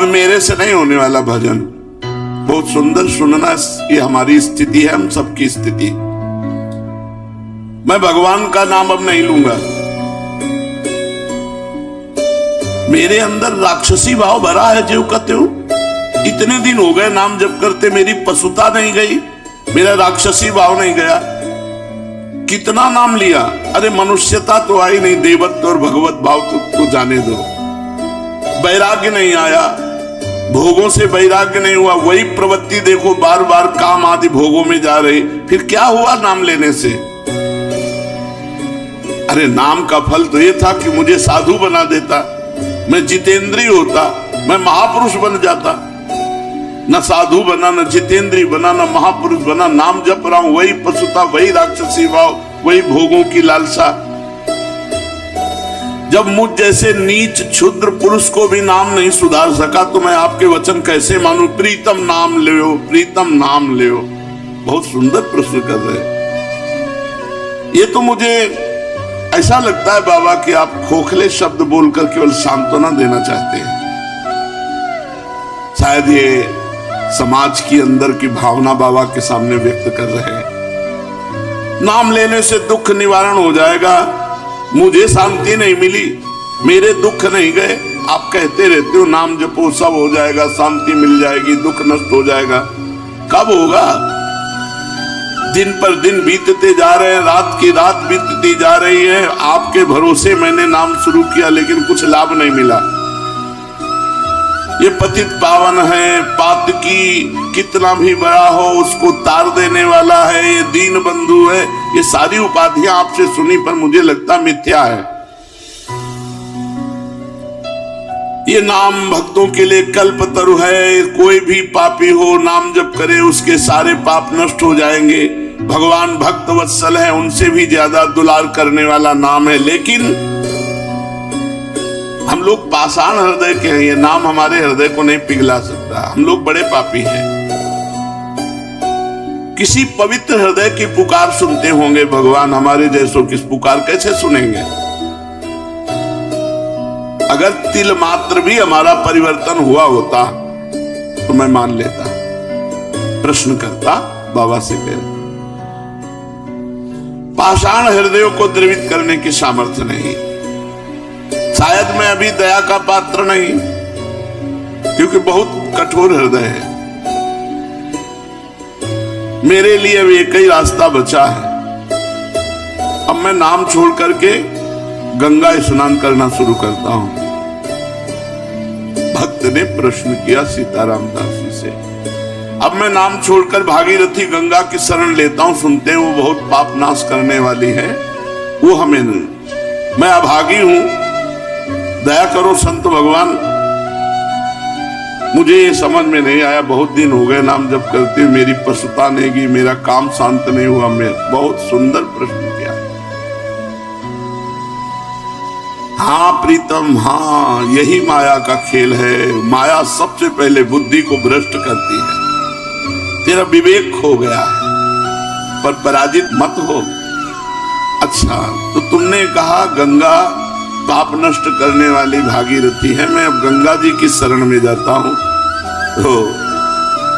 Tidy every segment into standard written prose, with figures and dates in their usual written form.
अब मेरे से नहीं होने वाला भजन। बहुत सुंदर सुनना, ये हमारी स्थिति है, हम सबकी स्थिति। मैं भगवान का नाम अब नहीं लूंगा। मेरे अंदर राक्षसी भाव भरा है, जो कहते हो इतने दिन हो गए नाम जप करते, मेरी पशुता नहीं गई, मेरा राक्षसी भाव नहीं गया। कितना नाम लिया, अरे मनुष्यता तो आई नहीं, देवत्व और भगवत भाव तो जाने दो। वैराग्य नहीं आया, भोगों से वैराग्य नहीं हुआ, वही प्रवृत्ति देखो बार बार काम आदि भोगों में जा रही। फिर क्या हुआ नाम लेने से? अरे नाम का फल तो ये था कि मुझे साधु बना देता, मैं जितेंद्रिय होता, मैं महापुरुष बन जाता। न साधु बना, न जितेंद्रिय बना, न महापुरुष बना। नाम जप रहा हूं, वही पशुता, वही राक्षसी भाव, वही भोगों की लालसा। जब मुझ जैसे नीच क्षुद्र पुरुष को भी नाम नहीं सुधार सका, तो मैं आपके वचन कैसे मानूं? प्रीतम नाम ले, प्रीतम नाम ले। बहुत सुंदर प्रश्न कर रहे। ये तो मुझे ऐसा लगता है बाबा कि आप खोखले शब्द बोलकर केवल सांत्वना देना चाहते हैं। शायद ये समाज की अंदर की भावना बाबा के सामने व्यक्त कर रहे हैं। नाम लेने से दुख निवारण हो जाएगा। मुझे शांति नहीं मिली, मेरे दुख नहीं गए। आप कहते रहते हो नाम जपो सब हो जाएगा, शांति मिल जाएगी, दुख नष्ट हो जाएगा। कब होगा? दिन पर दिन बीतते जा रहे हैं, रात की रात बीतती जा रही है। आपके भरोसे मैंने नाम शुरू किया, लेकिन कुछ लाभ नहीं मिला। ये पतित पावन है, पातकी कितना भी बड़ा हो उसको तार देने वाला है, ये दीन बंधु है। ये सारी उपाधियां आपसे सुनी पर मुझे लगता मिथ्या है। ये नाम भक्तों के लिए कल्पतरु है। कोई भी पापी हो नाम जप करे, उसके सारे पाप नष्ट हो जाएंगे। भगवान भक्त वत्सल है, उनसे भी ज्यादा दुलार करने वाला नाम है। लेकिन हम लोग पाषाण हृदय के हैं, ये नाम हमारे हृदय को नहीं पिघला सकता। हम लोग बड़े पापी हैं। किसी पवित्र हृदय की पुकार सुनते होंगे भगवान, हमारे जैसों की पुकार कैसे सुनेंगे? अगर तिल मात्र भी हमारा परिवर्तन हुआ होता तो मैं मान लेता। प्रश्न करता बाबा से कह, पाषाण हृदयों को द्रवित करने की सामर्थ्य नहीं। शायद मैं अभी दया का पात्र नहीं, क्योंकि बहुत कठोर हृदय है। मेरे लिए अब एक ही रास्ता बचा है। अब मैं नाम छोड़ करके गंगा स्नान करना शुरू करता हूं। भक्त ने प्रश्न किया सीताराम दास जी से। अब मैं नाम छोड़कर भागीरथी गंगा की शरण लेता हूं। सुनते हैं वो बहुत पाप नाश करने वाली है, वो हमें नहीं। मैं अभागी हूं, दया करो संत भगवान। मुझे ये समझ में नहीं आया, बहुत दिन हो गए नाम जप करते, मेरी पशुता नहीं गई, मेरा काम शांत नहीं हुआ। मैं बहुत सुंदर प्रश्न किया। हाँ प्रीतम, हाँ यही माया का खेल है। माया सबसे पहले बुद्धि को भ्रष्ट करती है। तेरा विवेक खो गया है, पर पराजित मत हो। अच्छा, तो तुमने कहा गंगा पाप नष्ट करने वाली भागीरथी है, मैं अब गंगा जी की शरण में जाता हूं। तो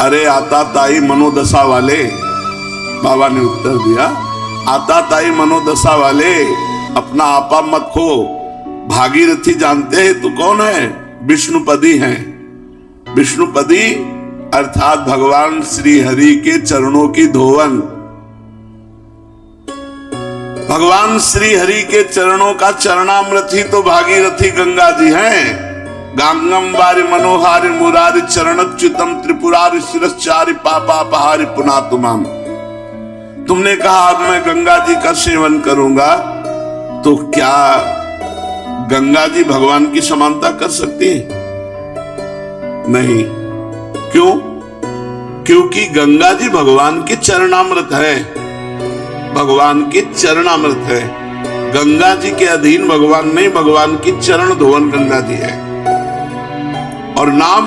अरे आता ताई मनोदशा वाले, बाबा ने उत्तर दिया, आता ताई मनोदशा वाले, अपना आपा मत खो। भागीरथी जानते हैं तो कौन है? विष्णुपदी हैं। विष्णुपदी अर्थात भगवान श्री हरि के चरणों की धोवन। भगवान श्री हरि के चरणों का चरणामृत ही तो भागीरथी गंगा जी हैं। गांगम वारि मनोहारि मुरारि चरणच्युतम त्रिपुरारि शिरश्चारि पापापहारि पुनातुमाम। तुमने कहा अब मैं गंगा जी का सेवन करूंगा, तो क्या गंगा जी भगवान की समानता कर सकती है? नहीं। क्यों? क्योंकि गंगा जी भगवान के चरणामृत है। भगवान के चरणामृत है। गंगा जी के अधीन भगवान नहीं, भगवान की चरण धोवन गंगा जी है। और नाम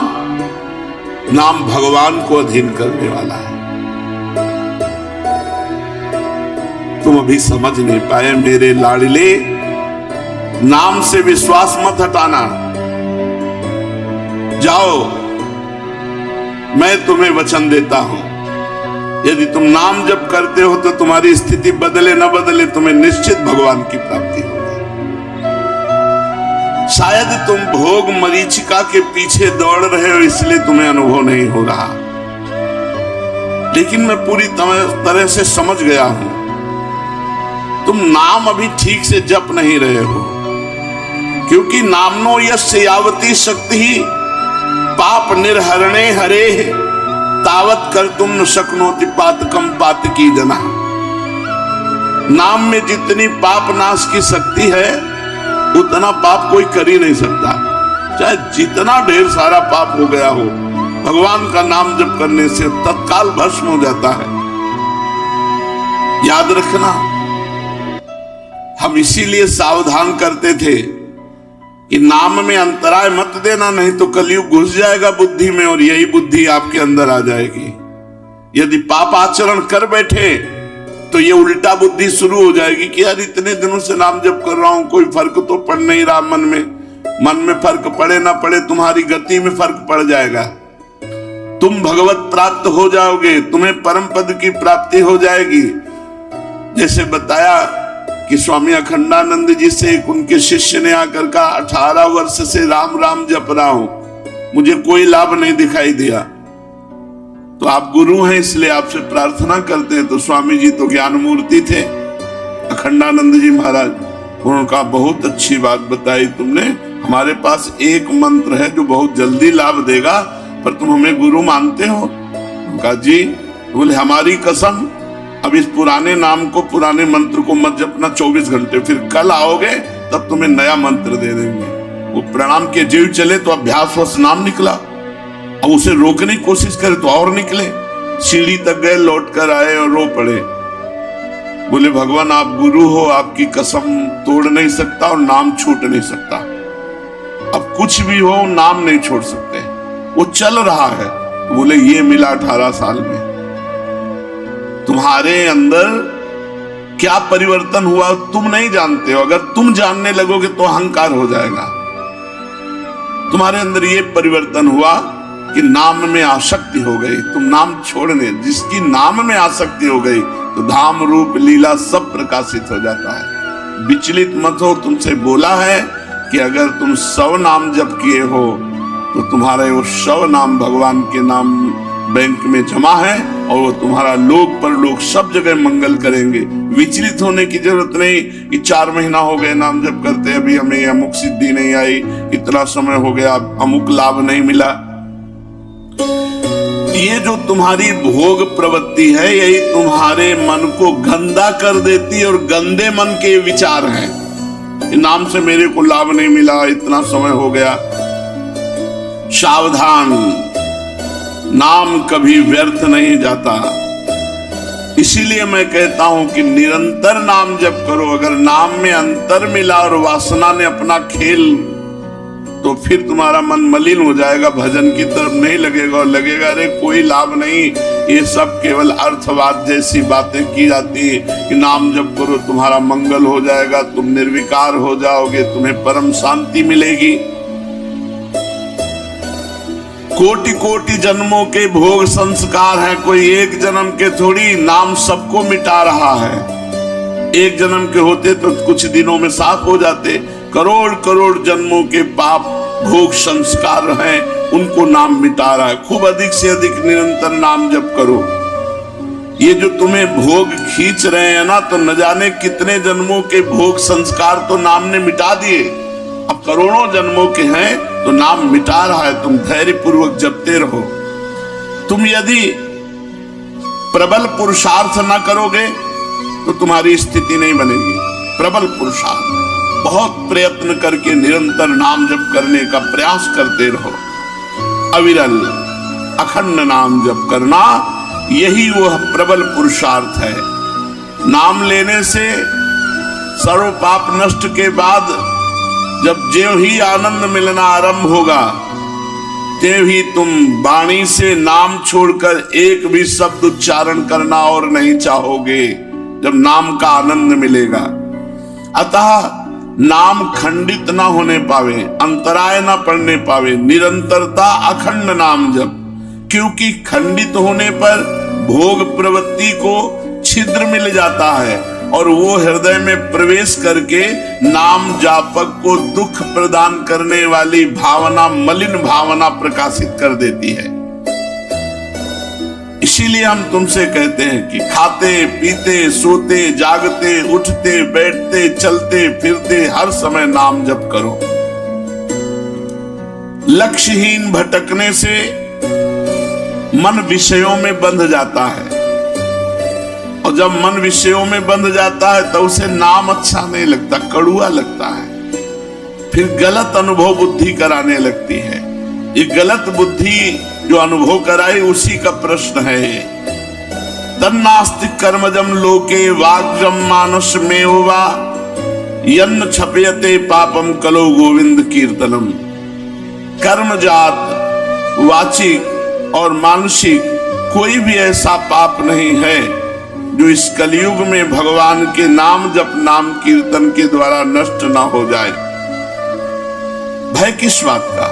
भगवान को अधीन करने वाला है। तुम अभी समझ नहीं पाए मेरे लाडले। नाम से विश्वास मत हटाना। जाओ, मैं तुम्हें वचन देता हूं, यदि तुम नाम जप करते हो तो तुम्हारी स्थिति बदले न बदले तुम्हें निश्चित भगवान की प्राप्ति होगी। शायद तुम भोग मरीचिका के पीछे दौड़ रहे हो, इसलिए तुम्हें अनुभव नहीं हो रहा, लेकिन मैं पूरी तरह से समझ गया हूं, तुम नाम अभी ठीक से जप नहीं रहे हो, क्योंकि नामनो यस्य यावती शक्ति ही पाप निर्हरणे हरे तावत कर तुम न शक्नोति पातकम पातकी जना। नाम में जितनी पाप नाश की शक्ति है उतना पाप कोई कर ही नहीं सकता, चाहे जितना ढेर सारा पाप हो गया हो, भगवान का नाम जप करने से तत्काल भस्म हो जाता है। याद रखना, हम इसीलिए सावधान करते थे कि नाम में अंतराय मत देना, नहीं तो कलयुग घुस जाएगा बुद्धि में और यही बुद्धि आपके अंदर आ जाएगी। यदि पाप आचरण कर बैठे तो ये उल्टा बुद्धि शुरू हो जाएगी कि यार इतने दिनों से नाम जप कर रहा हूं, कोई फर्क तो पड़ नहीं रहा मन में फर्क पड़े ना पड़े, तुम्हारी गति में फर्क पड़ जाएगा, तुम भगवत प्राप्त हो जाओगे, तुम्हें परम पद की प्राप्ति हो जाएगी। जैसे बताया कि स्वामी अखंडानंद जी से एक उनके शिष्य ने आकर कहा, 18 वर्ष से राम राम जप रहा हूं, मुझे कोई लाभ नहीं दिखाई दिया, तो आप गुरु हैं इसलिए आपसे प्रार्थना करते हैं। तो स्वामी जी तो ज्ञान मूर्ति थे, अखंडानंद जी महाराज, उन्होंने कहा बहुत अच्छी बात बताई तुमने, हमारे पास एक मंत्र है जो बहुत जल्दी लाभ देगा, पर तुम हमें गुरु मानते हो? कहा जी। बोले हमारी कसम, अब इस पुराने नाम को, पुराने मंत्र को मत जपना 24 घंटे, फिर कल आओगे तब तुम्हें नया मंत्र दे देंगे। वो प्रणाम के जीव चले तो अभ्यासवश नाम निकला, अब उसे रोकने की कोशिश करे तो और निकले, सीढ़ी तक गए, लौट कर आए और रो पड़े। बोले भगवान आप गुरु हो, आपकी कसम तोड़ नहीं सकता और नाम छूट नहीं सकता, अब कुछ भी हो नाम नहीं छोड़ सकते, वो चल रहा है। बोले ये मिला 18 साल में, तुम्हारे अंदर क्या परिवर्तन हुआ तुम नहीं जानते हो, अगर तुम जानने लगोगे तो अहंकार हो जाएगा। तुम्हारे अंदर ये परिवर्तन हुआ कि नाम में आसक्ति हो गई, तुम नाम छोड़ने, जिसकी नाम में आसक्ति हो गई तो धाम रूप लीला सब प्रकाशित हो जाता है। विचलित मत हो, तुमसे बोला है कि अगर तुम 100 नाम जप किए हो तो तुम्हारे वो 100 नाम भगवान के नाम बैंक में जमा है और वो तुम्हारा लोक परलोक सब जगह मंगल करेंगे। विचलित होने की जरूरत नहीं कि 4 महीना हो गए नाम जप करते, अभी हमें अमुक सिद्धि नहीं आई, इतना समय हो गया अमुक लाभ नहीं मिला। ये जो तुम्हारी भोग प्रवृत्ति है यही तुम्हारे मन को गंदा कर देती है, और गंदे मन के विचार हैं, नाम से मेरे को लाभ नहीं मिला, इतना समय हो गया। सावधान, नाम कभी व्यर्थ नहीं जाता, इसीलिए मैं कहता हूं कि निरंतर नाम जप करो। अगर नाम में अंतर मिला और वासना ने अपना खेल, तो फिर तुम्हारा मन मलिन हो जाएगा, भजन की तरफ नहीं लगेगा और लगेगा अरे कोई लाभ नहीं, ये सब केवल अर्थवाद जैसी बातें की जाती है कि नाम जप करो तुम्हारा मंगल हो जाएगा, तुम निर्विकार हो जाओगे, तुम्हें परम शांति मिलेगी। कोटि कोटि जन्मों के भोग संस्कार हैं, कोई एक जन्म के थोड़ी, नाम सबको मिटा रहा है। एक जन्म के होते तो कुछ दिनों में साफ हो जाते, करोड़ करोड़ जन्मों के पाप भोग संस्कार हैं, उनको नाम मिटा रहा है। खूब अधिक से अधिक निरंतर नाम जप करो। ये जो तुम्हें भोग खींच रहे हैं ना, तो न जाने कितने जन्मों के भोग संस्कार तो नाम ने मिटा दिए, अब करोड़ों जन्मों के हैं तो नाम मिटा रहा है। तुम धैर्य पूर्वक जपते रहो। तुम यदि प्रबल पुरुषार्थ ना करोगे तो तुम्हारी स्थिति नहीं बनेगी। प्रबल पुरुषार्थ, बहुत प्रयत्न करके निरंतर नाम जप करने का प्रयास करते रहो। अविरल अखंड नाम जप करना, यही वह प्रबल पुरुषार्थ है। नाम लेने से सर्व पाप नष्ट के बाद जब ज्यों ही आनंद मिलना आरंभ होगा, त्यों ही तुम वाणी से नाम छोड़कर एक भी शब्द उच्चारण करना और नहीं चाहोगे, जब नाम का आनंद मिलेगा। अतः नाम खंडित ना होने पावे, अंतराय ना पड़ने पावे, निरंतरता अखंड नाम जप। क्योंकि खंडित होने पर भोग प्रवृत्ति को छिद्र मिल जाता है और वो हृदय में प्रवेश करके नाम जापक को दुख प्रदान करने वाली भावना, मलिन भावना प्रकाशित कर देती है। इसीलिए हम तुमसे कहते हैं कि खाते पीते सोते जागते उठते बैठते चलते फिरते हर समय नाम जप करो। लक्ष्यहीन भटकने से मन विषयों में बंध जाता है, और जब मन विषयों में बंध जाता है तो उसे नाम अच्छा नहीं लगता, कड़ुआ लगता है, फिर गलत अनुभव बुद्धि कराने लगती है। ये गलत बुद्धि जो अनुभव कराए उसी का प्रश्न है। तन्नास्ति कर्मजम लोके वाग्जम मानुष में होवा यन्न छपयते पापम कलो गोविंद कीर्तनम। कर्मजात वाचिक और मानसिक कोई भी ऐसा पाप नहीं है जो इस कलयुग में भगवान के नाम जप नाम कीर्तन के द्वारा नष्ट ना हो जाए। भय किस बात का?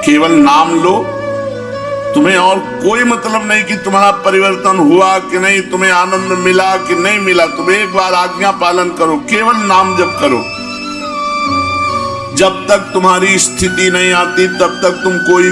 केवल नाम लो, तुम्हें और कोई मतलब नहीं कि तुम्हारा परिवर्तन हुआ कि नहीं, तुम्हें आनंद मिला कि नहीं मिला। तुम एक बार आज्ञा पालन करो, केवल नाम जप करो। जब तक तुम्हारी स्थिति नहीं आती तब तक तुम कोई भी